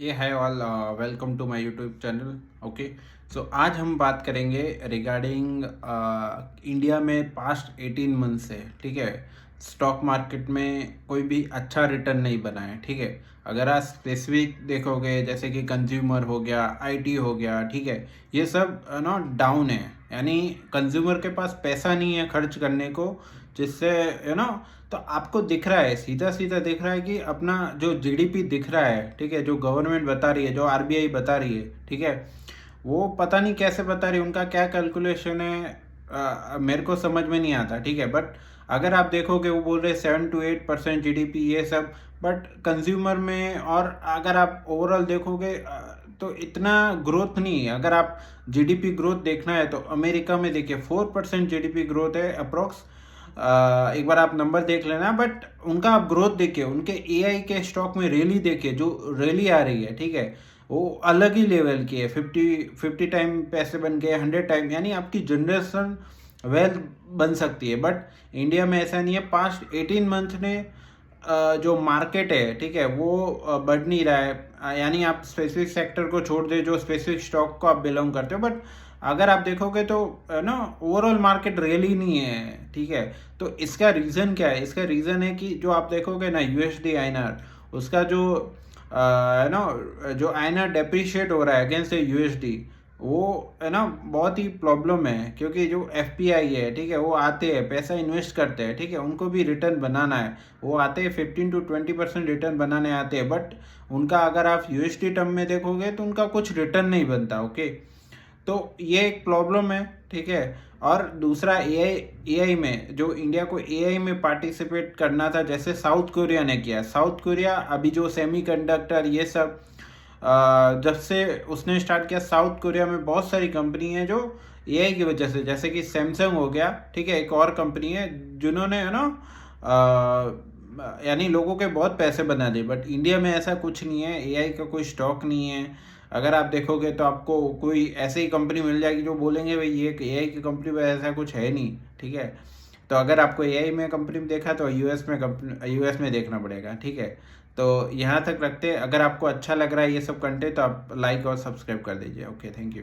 ये है all welcome to my YouTube channel. Okay, so आज हम बात करेंगे रिगार्डिंग इंडिया में पास्ट 18 मंथ से। ठीक है, स्टॉक मार्केट में कोई भी अच्छा रिटर्न नहीं बना है। ठीक है, अगर आप स्पेसिफिक देखोगे जैसे कि कंज्यूमर हो गया, आईटी हो गया, ठीक है, ये सब ना डाउन है। यानी कंज्यूमर के पास पैसा नहीं है खर्च करने को, जिससे तो आपको दिख रहा है, सीधा सीधा दिख रहा है कि अपना जो जीडीपी दिख रहा है, ठीक है, जो गवर्नमेंट बता रही है, जो आरबीआई बता रही है, ठीक है, वो पता नहीं कैसे बता रही है, उनका क्या कैलकुलेशन है, मेरे को समझ में नहीं आता। ठीक है, बट अगर आप देखोगे वो बोल रहे 7 to 8% जीडीपी ये सब, बट कंज्यूमर में और अगर आप ओवरऑल देखोगे तो इतना ग्रोथ नहीं है। अगर आप जीडीपी ग्रोथ देखना है तो अमेरिका में देखिए 4% जीडीपी ग्रोथ है अप्रोक्स। एक बार आप नंबर देख लेना, बट उनका आप ग्रोथ देखिए, उनके एआई के स्टॉक में रैली देखिए, जो रैली आ रही है, ठीक है, वो अलग ही लेवल की है। 50 टाइम पैसे बन गए, 100 टाइम, यानी आपकी जनरेशन वेल्थ बन सकती है। बट इंडिया में ऐसा नहीं है। पास्ट 18 मंथ ने जो मार्केट है, ठीक है, वो बढ़ नहीं रहा है। यानी आप स्पेसिफिक सेक्टर को छोड़ दे, जो स्पेसिफिक स्टॉक को आप बिलोंग करते हो, बट अगर आप देखोगे तो ना ओवरऑल मार्केट रियली नहीं है। ठीक है, तो इसका रीज़न क्या है? इसका रीज़न है कि जो आप देखोगे ना यूएसडी आईएनआर, उसका जो जो आईएनआर डेप्रिशिएट हो रहा है अगेंस्ट यूएसडी, वो है ना बहुत ही प्रॉब्लम है। क्योंकि जो एफपीआई है, ठीक है, वो आते हैं, पैसा इन्वेस्ट करते हैं, ठीक है, उनको भी रिटर्न बनाना है। वो आते हैं 15 to 20% रिटर्न बनाने आते हैं, बट उनका अगर आप यूएसडी टर्म में देखोगे तो उनका कुछ रिटर्न नहीं बनता। ओके, तो ये एक प्रॉब्लम है। ठीक है, और दूसरा एआई में, जो इंडिया को एआई में पार्टिसिपेट करना था, जैसे साउथ कोरिया ने किया। साउथ कोरिया अभी जो सेमीकंडक्टर ये सब जब से उसने स्टार्ट किया, साउथ कोरिया में बहुत सारी कंपनी है जो एआई की वजह से, जैसे कि सैमसंग हो गया, ठीक है, एक और कंपनी है जिन्होंने यानी लोगों के बहुत पैसे बना दिए। बट इंडिया में ऐसा कुछ नहीं है, एआई का कोई स्टॉक नहीं है। अगर आप देखोगे तो आपको कोई ऐसी ही कंपनी मिल जाएगी जो बोलेंगे भाई ये एआई की कंपनी में ऐसा कुछ है नहीं। ठीक है, तो अगर आपको एआई में कंपनी में देखा तो यूएस में देखना पड़ेगा। ठीक है, तो यहाँ तक रखते हैं। अगर आपको अच्छा लग रहा है ये सब कंटेंट तो आप लाइक और सब्सक्राइब कर दीजिए। Okay, thank you.